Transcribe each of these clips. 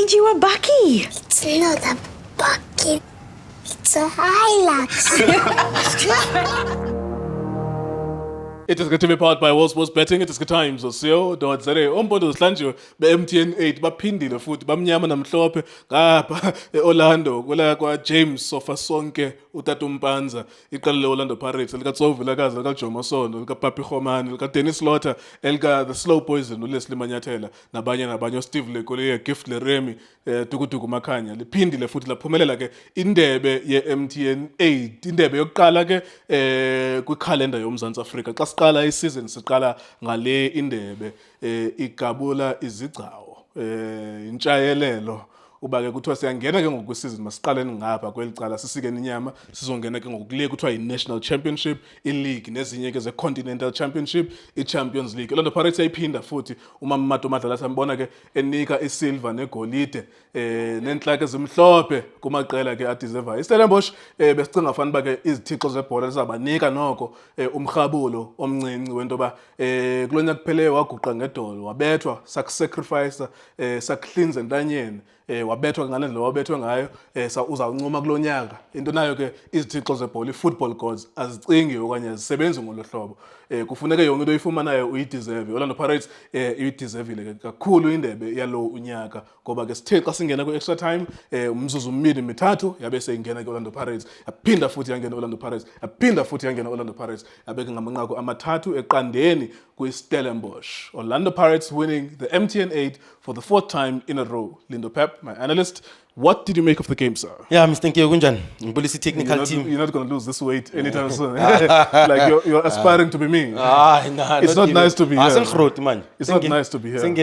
find you a bucky? It's not a bucket. It's a Hilux. It is going to be powered by World Sports Betting. It is good times. Osio, Dodzere, Ombodo Slanjo, MTN8, Bapindi, foot, Bamyama Namslope, Gapa, Orlando, Gula James, Sofa Sonke, Utatumpanza, Ikal Orlando Pirates, Elga Sov, Lagas, Elga Jomason, Elga Papi Homan, Elga Dennis Slaughter, Elga the Slow Poison, Leslie Manatela, Nabanya, Nabanyo Steve Lecolia, Gift Leremi, Tukutuku Makanya, Lipindi, Le Foot, La Pumelake, Indebe, ye MTN8, Indebe, Yokalake, quick calendar, Yomzans Africa. Siqala isizini siqala ngale indebe igabula izigcawu intshayelelo uba ke kuthiwa siyangena ke ngokwesizini masiqaleni ngapha kwelicala sisikeni inyama sizongena ke ngokuliye kuthiwa i-National Championship, i-League nezinye ke ze-Continental Championship, i-Champions League. Orlando Pirates yayiphinda futhi uma Mato Madala sambona ke enika isilver negolide nenhlaka ezimhlophe kumaqela ke adeserve. Stellenbosch besicinga fanele ba ke izithixo zebhola lizabanika noko umkhabulo omncinci wento ba kulonyaka kuphele waguqa ngedolo wabethwa sacrifice sakuhlinza entanyeni wabethwa ngale ndlela wabethwe ngayo uzawuncuma kulonyaka into nayo ke izithixo zebhola i-football gods azicingi okanye azisebenzi ngolohlobo kufuneka yonke into oyifumanayo uyideserve. Orlando Pirates uyideservile kakhulu indebe yalo unyaka ngoba ke sithe xa singena ku-extra time umzuzu umibili mithathu yabe seyingena ke-Orlando Pirates yaphinda futhi yangena Orlando Pirates yaphinda futhi yangena Orlando Pirates yabeke ngamanqaku amathathu eqandeni kwi-Stellenbosch. Orlando Pirates winning the MTN8 for the 4th time in a row. Lindo Pep, my analyst. What did you make of the game, sir? Yeah, Mr. Kunjan, policy technical team. You're not going to lose this weight anytime soon. Like you're aspiring to be me. Nah, it's not nice to be here. Man. It's not nice to be here. Like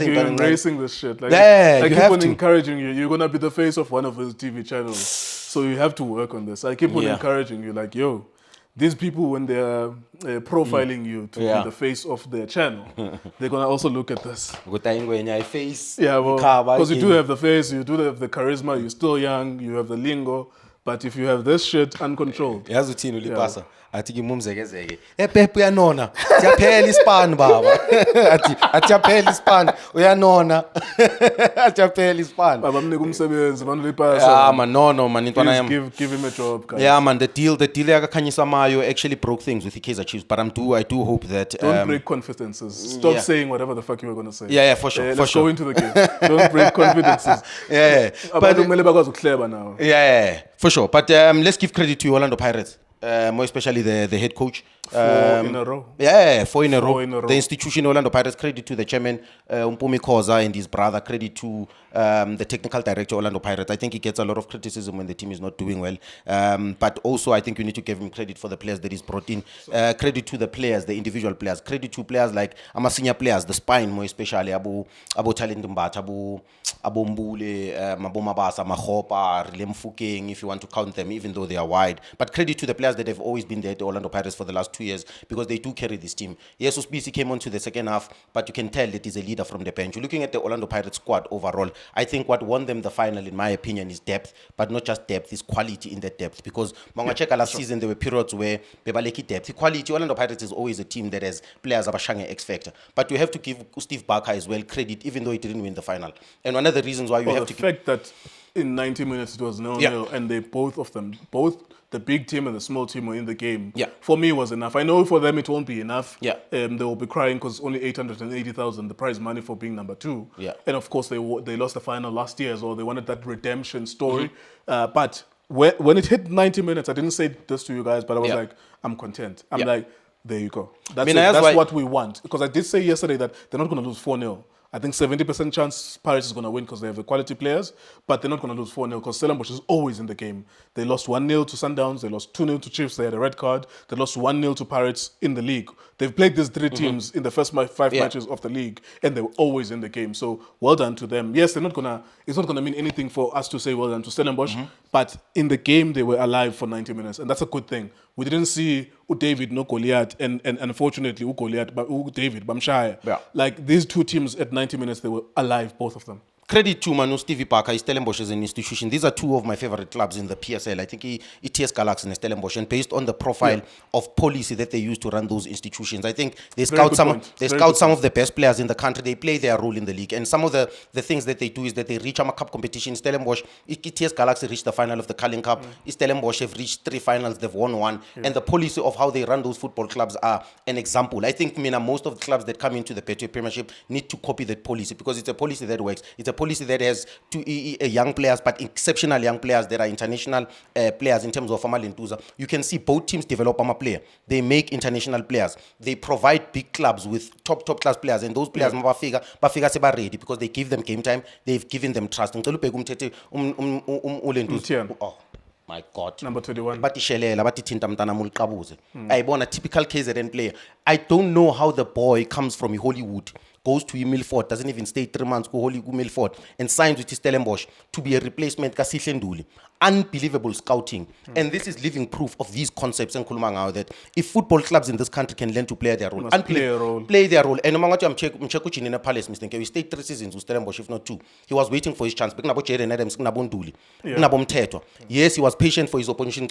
you're embracing this shit. Like, yeah, I keep on encouraging you. You're going to be the face of one of his TV channels. So you have to work on this. I keep on encouraging you like, yo, these people, when they're profiling you to be the face of their channel, they're going to also look at this. Face. Yeah, well, because you do have the face, you do have the charisma, you're still young, you have the lingo, but if you have this shit uncontrolled. Athi ngimumzekezeke ePep uyanona siyaphela ispan baba athi yaphela ispan uyanona athi yaphela ispan baba mnika umsebenzi manje lipasa man no man intwana yami give him a job guys. Yeah man, the deal yakakhanyisa mayo actually broke things with the Kaizer Chiefs, but I do hope that don't break confidences. Stop saying whatever the fuck you were going to say. Yeah, for sure. Let's go into the game. Don't break confidences. But kumele bakwazi ukuhleba now. Yeah, for sure. But let's give credit to Orlando Pirates. More especially the head coach. 4 in a row. Yeah, 4 in a row. The institution Orlando Pirates, credit to the chairman, Mpumi Khoza and his brother, credit to the technical director Orlando Pirates. I think he gets a lot of criticism when the team is not doing well. But also I think you need to give him credit for the players that he's brought in. Credit to the players, the individual players. Credit to players like senior players, the spine more especially, Abu Talent Mbatha, Abu Mbule, Abu Mabasa, Mahopa, Rilem Fukeng, if you want to count them, even though they are wide. But credit to the players that have always been there at Orlando Pirates for the last 2 years, because they do carry this team. Yes, Usbisi came on to the second half, but you can tell that he's a leader from the bench. You're looking at the Orlando Pirates squad overall. I think what won them the final, in my opinion, is depth, but not just depth, is quality in that depth. Because Mangacheka last season, there were periods where Bebaleki depth. The quality, Orlando Pirates is always a team that has players abashange X factor. But you have to give Steve Barker as well credit, even though he didn't win the final. And one of the reasons why you have to the fact that in 90 minutes it was 0-0, and they both the big team and the small team were in the game. For me, was enough. I know for them it won't be enough. They will be crying because only 880,000 the prize money for being number 2. And of course they lost the final last year, so they wanted that redemption story. But when it hit 90 minutes, I didn't say this to you guys, but I was like, I'm content. I'm like, there you go. That's what we want. Because I did say yesterday that they're not going to lose 4-0. I think 70% chance Paris is going to win because they have the quality players, but they're not going to lose 4-0 because Stellenbosch is always in the game. They lost 1-0 to Sundowns, they lost 2-0 to Chiefs, they had a red card, they lost 1-0 to Pirates in the league. They've played these 3 teams in the first 5 matches of the league, and they were always in the game. So well done to them. Yes, it's not gonna mean anything for us to say well done to Stellenbosch, but in the game they were alive for 90 minutes, and that's a good thing. We didn't see David no Goliath, and unfortunately Goliath, but David Bamshaya. Like these 2 teams at 90 minutes, they were alive, both of them. credit to Manu Stevie Parker, Stellenbosch as an institution. These are two of my favorite clubs in the PSL. I think ETS Galaxy and Stellenbosch, and based on the profile of policy that they use to run those institutions, I think they scout some of the best players in the country. They play their role in the league, and some of the things that they do is that they reach a cup competition. Stellenbosch, ETS Galaxy reached the final of the Carling Cup. Stellenbosch have reached 3 finals. They've won 1, and the policy of how they run those football clubs are an example. I think most of the clubs that come into the Betway Premiership need to copy that policy, because it's a policy that works. It's a policy that has two young players, but exceptional young players that are international players in terms of Amalentuza. You can see both teams develop a player. They make international players. They provide big clubs with top class players, and those players bafika seba ready because they give them game time. They've given them trust. Oh my God. Number 21. I born a typical KZN player. I don't know how the boy comes from Hollywood, goes to Milford, doesn't even stay 3 months, go Milford, and signs with Stellenbosch to be a replacement ka Sihle Nduli. Unbelievable scouting. And this is living proof of these concepts and Kulumangao, that if football clubs in this country can learn to play their role, play their role. And Mcheku in a palace, Mr. Nke, we stayed 3 seasons with Stellenbosch, if not 2. He was waiting for his chance. Yes, he was patient for his opposition.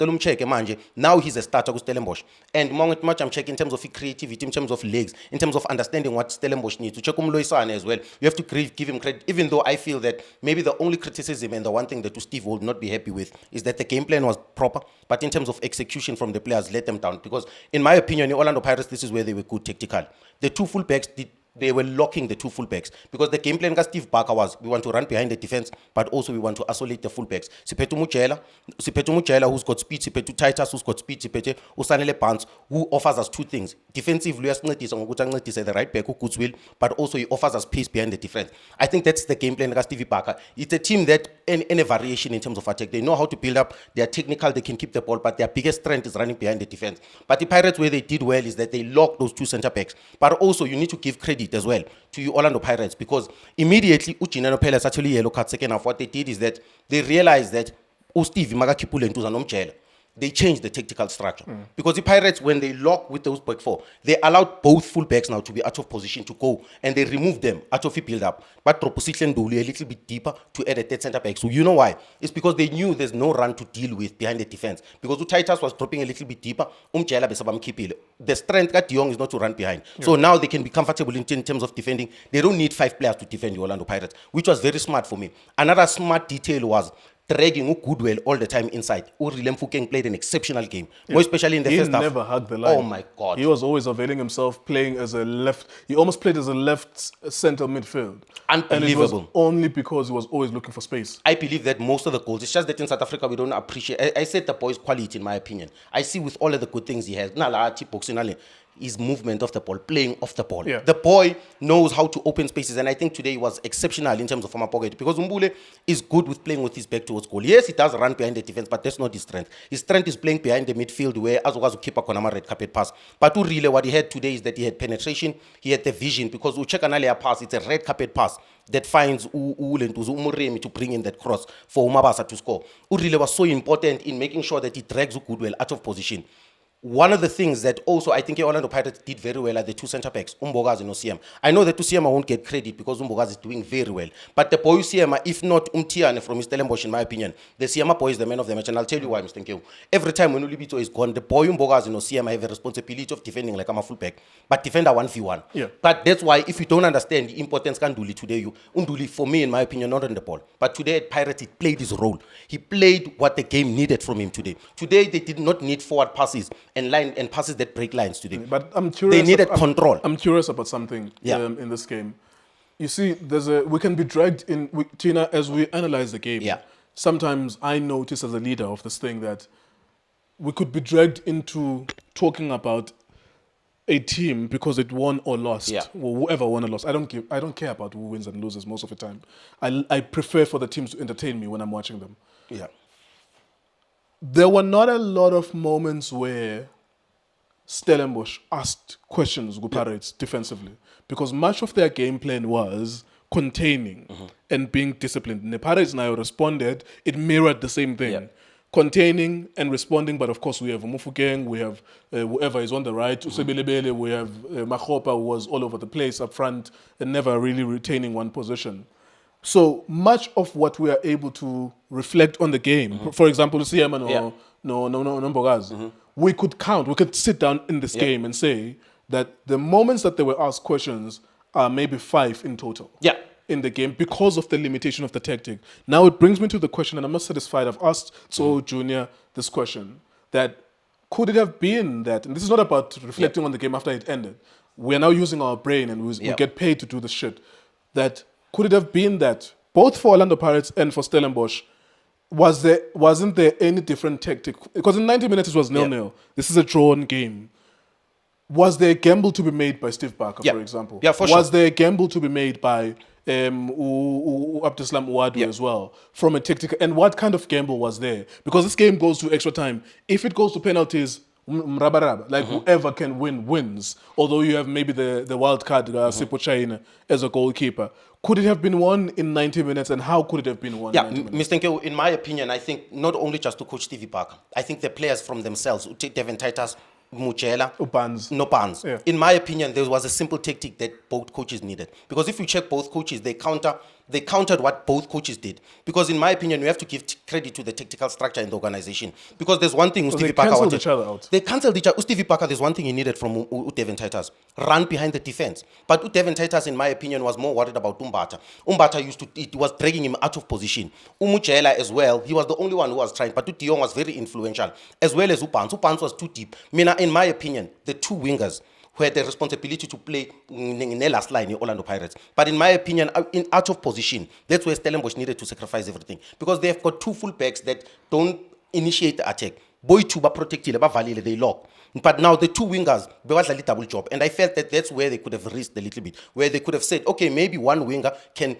Now he's a starter with Stellenbosch. And much I'm checking in terms of creativity, in terms of legs, in terms of understanding what Stellenbosch needs. To check as well. You have to give him credit, even though I feel that maybe the only criticism and the one thing that Steve would not be happy with is that the game plan was proper, but in terms of execution from the players, let them down. Because in my opinion, in Orlando Pirates, this is where they were good tactical. The 2 fullbacks they were locking the 2 fullbacks, because the game plan Steve Barker was, we want to run behind the defense, but also we want to isolate the fullbacks. Sipetu Muchela, who's got speed, Sipetu Titus, who's got speed, Sipetu Usanele Pants, who offers us 2 things. Defensively, the right back who could will, but also he offers us pace behind the defense. I think that's the game plan Steve Barker. It's a team that any variation in terms of attack, they know how to build up. They are technical, they can keep the ball, but their biggest strength is running behind the defense. But the Pirates, where they did well is that they locked those 2 center backs. But also you need to give credit as well to you Orlando Pirates, because immediately Uchinano Palace actually yellow card second half. What they did is that they realized that Steve Magakipule and Tuzanomchela, they changed the tactical structure. Because the Pirates, when they lock with those back 4, they allowed both fullbacks now to be out of position to go, and they removed them out of the build-up. But proposition Duli a little bit deeper to add a third centre back. So you know why? It's because they knew there's no run to deal with behind the defense. Because Titus was dropping a little bit deeper. The strength that Young is not to run behind. So now they can be comfortable in terms of defending. They don't need 5 players to defend the Orlando Pirates, which was very smart for me. Another smart detail was dragging Goodwell all the time inside. Urilem Fukeng played an exceptional game, more especially in the first half. He never hugged the line. Oh my God. He was always availing himself, playing as a left. He almost played as a left center midfield. Unbelievable. And it was only because he was always looking for space. I believe that most of the goals, it's just that in South Africa we don't appreciate. I said the boy's quality, in my opinion. I see with all of the good things he has. His movement of the ball, playing off the ball. The boy knows how to open spaces, and I think today he was exceptional in terms of former pocket, because Umbule is good with playing with his back towards goal. Yes, he does run behind the defense, but that's not his strength. His strength is playing behind the midfield, where Azogazu keep a Konama red carpet pass. But really what he had today is that he had penetration, he had the vision, because we check an earlier pass, it's a red carpet pass that finds Umuremi to bring in that cross for Umabasa to score. Urile was so important in making sure that he drags Goodwell out of position. One of the things that also I think Orlando Pirates did very well are the 2 center backs, Umbogazi and Osiema. I know that Osiema won't get credit because Umbogazi is doing very well. But the boy Osiema, if not Umtiane from Stellenbosch, in my opinion, the Osiema boy is the man of the match. And I'll tell you why, Mr. Nkeu. Every time when Ulibito is gone, the boy Umbogazi and Osiema have a responsibility of defending like I'm a fullback, but defend a 1v1. But that's why if you don't understand the importance of Unduli today, Unduli, for me, in my opinion, not on the ball. But today at Pirates, he played his role. He played what the game needed from him today. Today, they did not need forward passes and passes that break lines today. But I'm curious. They needed control. I'm curious about something in this game. You see, we can be dragged in, Tina, as we analyze the game. Sometimes I notice as a leader of this thing that we could be dragged into talking about a team because it won or lost, or whoever won or lost. I don't care about who wins and loses most of the time. I prefer for the teams to entertain me when I'm watching them. There were not a lot of moments where Stellenbosch asked questions of Pirates defensively, because much of their game plan was containing and being disciplined. And the Pirates now responded, it mirrored the same thing. Containing and responding, but of course we have Mufukeng, we have whoever is on the right, Usebelebele, we have Machopa, who was all over the place up front and never really retaining one position. So much of what we are able to reflect on the game, for example, CM Yeah. no Mbogazi, we could sit down in this game and say that the moments that they were asked questions are maybe 5 in total. Yeah. In the game because of the limitation of the tactic. Now it brings me to the question, and I'm not satisfied. I've asked Junior this question, that could it have been that, and this is not about reflecting on the game after it ended, we're now using our brain and we get paid to do this shit, that could it have been that both for Orlando Pirates and for Stellenbosch, wasn't there any different tactic? Because in 90 minutes it was 0-0. This is a drawn game. Was there a gamble to be made by Steve Barker, for example? Yeah, for sure. Was there a gamble to be made by Abdeslam Ouadou as well from a tactical? And what kind of gamble was there? Because this game goes to extra time. If it goes to penalties, mrabaraba, like whoever can win wins. Although you have maybe the wild card, Sipo Chaina, as a goalkeeper. Could it have been won in 90 minutes, and how could it have been won in 90 minutes? Mr. Nkeo, in my opinion, I think not only just to coach Stevie Parker, I think the players from themselves, Devin Titus, Muchela, no pans. Yeah. In my opinion, there was a simple tactic that both coaches needed. Because if you check both coaches, they countered what both coaches did. Because in my opinion, we have to give credit to the tactical structure in the organization. Because there's one thing Stevie Parker wanted. They cancelled each other out. They cancelled each other. Stevie Parker, there's one thing he needed from Devin Titus. Run behind the defense. But Devin Titus, in my opinion, was more worried about Umbata. Umbata it was dragging him out of position. Umuchela as well, he was the only one who was trying. But Dion was very influential. As well as Upans. Upans was too deep. In my opinion, the two wingers who had the responsibility to play in the last line in Orlando Pirates. But in my opinion, out of position, that's where Stellenbosch needed to sacrifice everything. Because they've got two full backs that don't initiate the attack. Boy two protected, they lock. But now the two wingers, they was a double job. And I felt that that's where they could have risked a little bit. Where they could have said, okay, maybe one winger can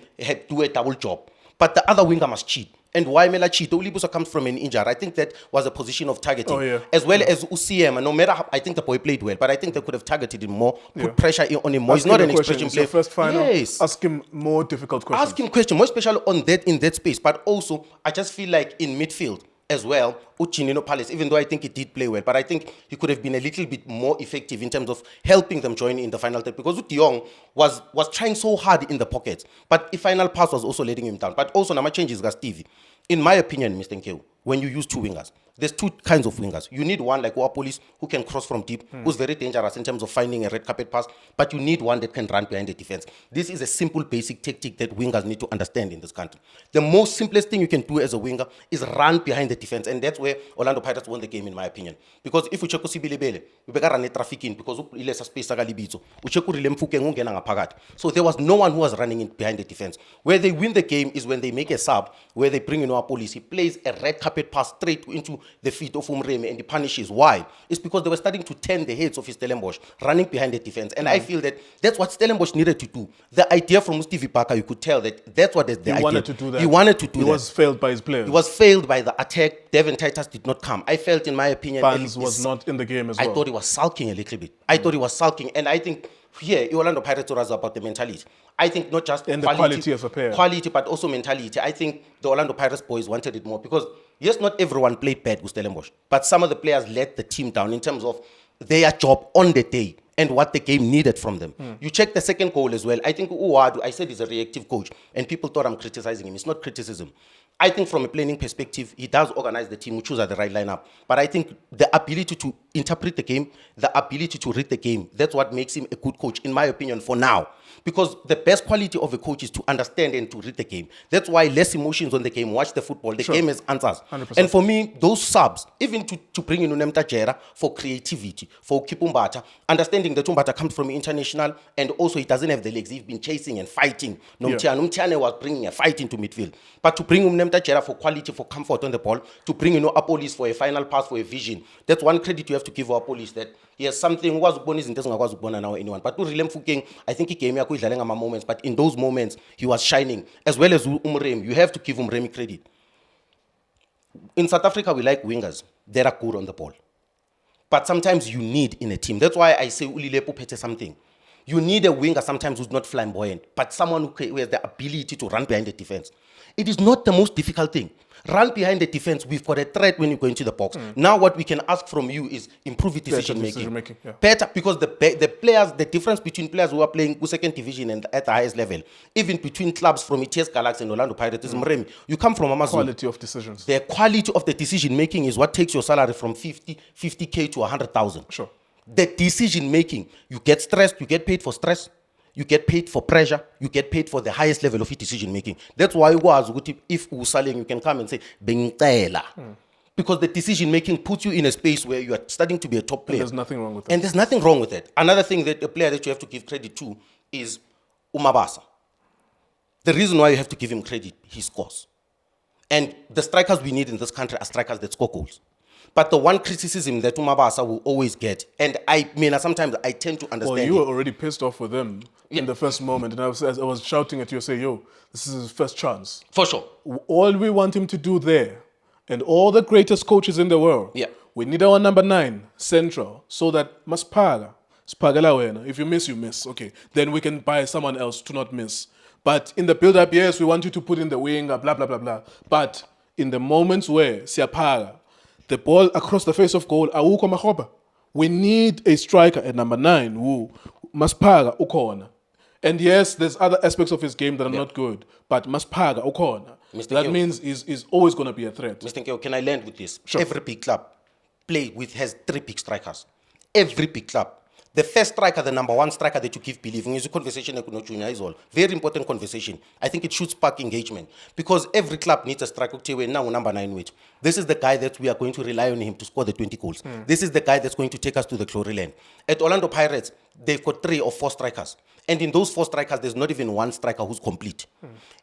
do a double job. But the other winger must cheat. And why Mela cheat? Olibusa comes from an injury. I think that was a position of targeting. As well as UCM. No matter how, I think the boy played well, but I think they could have targeted him more, put pressure on him more. He's not an expression player. First final. Yes. Ask him more difficult questions. Ask him questions, more especially on that in that space. But also, I just feel like in midfield as well, Uchinino Palace, even though I think he did play well, but I think he could have been a little bit more effective in terms of helping them join in the final third, because Utiong was trying so hard in the pockets, but the final pass was also letting him down. But also, Nama changes got Stevie. In my opinion, Mr. Nkeu, when you use two wingers, there's two kinds of wingers. You need one like Police who can cross from deep, who's very dangerous in terms of finding a red carpet pass, but you need one that can run behind the defense. This is a simple, basic tactic that wingers need to understand in this country. The most simplest thing you can do as a winger is run behind the defense, and that's where Orlando Pirates won the game, in my opinion. Because if you check Sibilebele, we began run traffic in because ile sa space aga libitso. We check Urile Mfukeng ungena ngaphakathi. So there was no one who was running in behind the defense. Where they win the game is when they make a sub, where they bring in our police. He plays a red carpet pass straight into the feet of Umreme and he punishes. Why? It's because they were starting to turn the heads of his Stellenbosch, running behind the defense. And I feel that that's what Stellenbosch needed to do. The idea from Stevie Parker, you could tell that that's what the idea. He wanted to do that. He wanted to do that. He was failed by his players. He was failed by the attack. Devin Titus did not come. I felt, in my opinion, Barnes was not in the game as well. I thought he was sulking a little bit. I thought he was sulking. And I think here, Orlando Pirates was about the mentality. I think not just and the quality of a player. Quality, but also mentality. I think the Orlando Pirates boys wanted it more because, yes, not everyone played bad with Stellenbosch, but some of the players let the team down in terms of their job on the day and what the game needed from them. You check the second goal as well. I think Ouadou, I said he's a reactive coach, and people thought I'm criticizing him. It's not criticism. I think from a planning perspective, he does organize the team, who choose the right lineup. But I think the ability to interpret the game, the ability to read the game, that's what makes him a good coach, in my opinion, for now. Because the best quality of a coach is to understand and to read the game. That's why less emotions on the game, watch the football. The game has answers. 100%. And for me, those subs, even to bring in Unemta Jera for creativity, for Kipumbata, understanding that Umbata comes from international and also he doesn't have the legs. He's been chasing and fighting. Umtiane was bringing a fight into midfield. But to bring Unemta Jera for quality, for comfort on the ball, to bring Apolis for a final pass, for a vision, that's one credit you have to give Apolis, that he has something was born is not was born now anyone. But to Rilem Fukeng, I think he came here with moments, but in those moments he was shining. As well as Umrem, you have to give Umrem credit. In South Africa, we like wingers. They are good on the ball. But sometimes you need in a team. That's why I say Ulilepo Pete something. You need a winger sometimes who's not flamboyant, but someone who has the ability to run behind the defense. It is not the most difficult thing. Run behind the defense. We've got a threat when you go into the box. Now what we can ask from you is improve decision making. Yeah. Better, because the players, the difference between players who are playing second division and at the highest level, even between clubs from ETS Galaxy and Orlando Pirates, is Mremi. You come from Amazon. Quality of decisions. The quality of the decision making is what takes your salary from 50K to 100,000. Sure. The decision making, you get stressed, you get paid for stress, you get paid for pressure, you get paid for the highest level of decision making. That's why if selling, you can come and say bengicela. Because the decision making puts you in a space where you are starting to be a top player. And there's nothing wrong with that. And there's nothing wrong with that. Another thing that a player that you have to give credit to is Umabasa. The reason why you have to give him credit, he scores. And the strikers we need in this country are strikers that score goals. But the one criticism that Umabasa will always get, and sometimes I tend to understand. Well, you were already pissed off with him in the first moment, and I was shouting at you, say, "Yo, this is his first chance." For sure. All we want him to do there, and all the greatest coaches in the world, we need our number 9 central, so that Maspaga, if you miss, you miss. Okay, then we can buy someone else to not miss. But in the build-up, yes, we want you to put in the winger, blah blah blah blah. But in the moments where Siapaga, the ball across the face of goal, awukho Makgoba. We need a striker at number 9 who Maspaga ukona. And yes, there's other aspects of his game that are not good, but Maspaga ukona. That means he's always going to be a threat. Mr. Nkeo, can I land with this? Sure. Every big club has 3 big strikers. Every big club. The first striker, the number 1 striker that you give believing is a conversation is all. Very important conversation. I think it should spark engagement because every club needs a striker. Now number 9 which. This is the guy that we are going to rely on him to score the 20 goals. This is the guy that's going to take us to the glory land. At Orlando Pirates, they've got 3 or 4 strikers. And in those 4 strikers, there's not even 1 striker who's complete.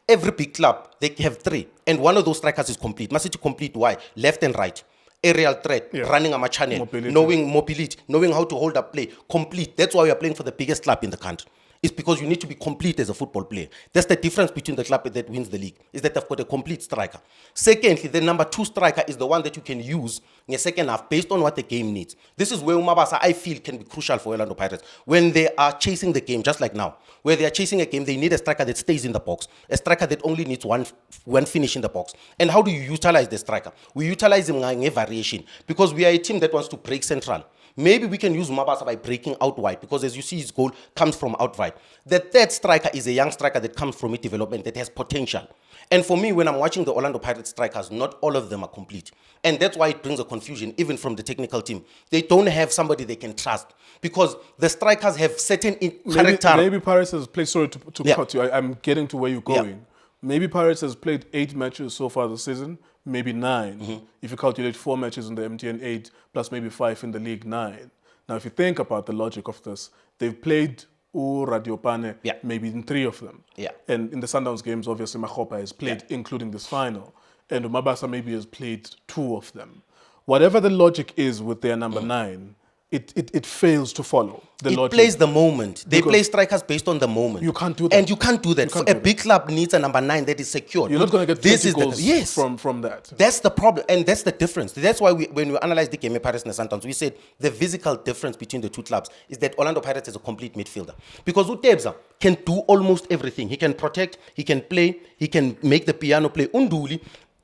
Every big club, they have 3. And one of those strikers is complete. Must it complete? Why? Left and right. Aerial threat, running a channel, knowing mobility, knowing how to hold up play, complete. That's why we are playing for the biggest club in the country. It's because you need to be complete as a football player. That's the difference between the club that wins the league, is that they've got a complete striker. Secondly, the number 2 striker is the one that you can use in the second half based on what the game needs. This is where Umabasa, I feel, can be crucial for Orlando Pirates. When they are chasing the game, just like now, where they are chasing a game, they need a striker that stays in the box, a striker that only needs one finish in the box. And how do you utilize the striker? We utilize him in a variation because we are a team that wants to break central. Maybe we can use Mabasa by breaking out wide because as you see, his goal comes from out wide. The third striker is a young striker that comes from mid-development that has potential. And for me, when I'm watching the Orlando Pirates strikers, not all of them are complete. And that's why it brings a confusion, even from the technical team. They don't have somebody they can trust because the strikers have certain character. Maybe Pirates has played, sorry to cut you, I'm getting to where you're going. Yeah. Maybe Pirates has played 8 matches so far this season, maybe 9. If you calculate 4 matches in the MTN8 plus maybe 5 in the league, 9. Now, if you think about the logic of this, they've played Radiopane maybe in 3 of them. Yeah. And in the Sundowns games, obviously, Makgopa has played, including this final. And Umabasa maybe has played 2 of them. Whatever the logic is with their number 9, it fails to follow the logic. It plays the moment. They play strikers based on the moment. You can't do that. And you can't do that. A big club needs a number 9 that is secured. You're not going to get 20 goals from that. That's the problem. And that's the difference. That's why when we analyzed the game of Pirates and Sundowns, we said the physical difference between the 2 clubs is that Orlando Pirates is a complete midfielder. Because Utebza can do almost everything. He can protect, he can play, he can make the piano play. Unduli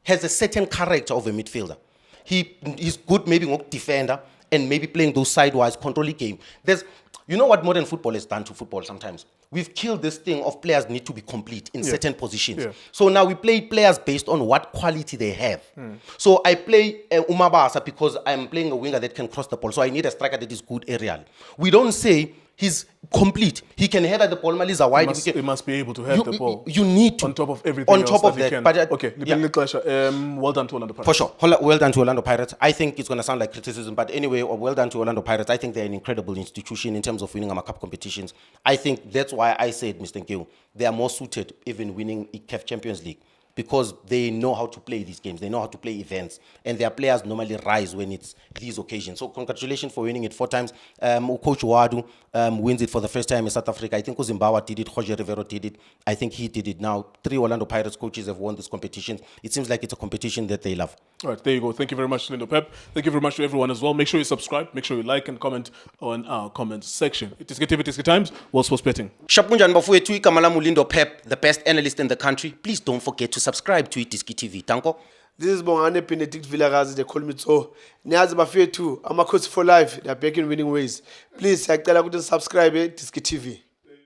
has a certain character of a midfielder. He's good maybe with defender and maybe playing those sidewise, controlling game. You know what modern football has done to football sometimes? We've killed this thing of players need to be complete in certain positions. Yeah. So now we play players based on what quality they have. So I play Umabasa because I'm playing a winger that can cross the ball. So I need a striker that is good aerially. We don't say he's complete. He can head at the ball. Maliza wide. He must be able to head the ball. You need to. On top of everything on top of that. Can. But, okay, well done to Orlando Pirates. For sure. Well done to Orlando Pirates. I think it's going to sound like criticism, but anyway, well done to Orlando Pirates. I think they're an incredible institution in terms of winning Cup competitions. I think that's why I said, Mr. Nkeo, they are more suited even winning CAF Champions League because they know how to play these games. They know how to play events, and their players normally rise when it's these occasions. So congratulations for winning it 4 times. Coach Wadu wins it for the first time in South Africa. I think Uzimbawa did it, Jorge Rivero did it. I think he did it now. 3 Orlando Pirates coaches have won this competition. It seems like it's a competition that they love. All right, there you go. Thank you very much, Lindo Pep. Thank you very much to everyone as well. Make sure you subscribe. Make sure you like and comment on our comment section. iDiski TV, iDiski Times, World Sports Betting. Shapunjan bafowethu igama lami Lindo Pep, the best analyst in the country. Please don't forget to subscribe to iDiski TV. Tanko. This is Bongane Benedict Villagazi, they call me so. Niazi Bafetu, I'm a coach for life. They are back in winning ways. Please, I tell you to subscribe to iDiski TV.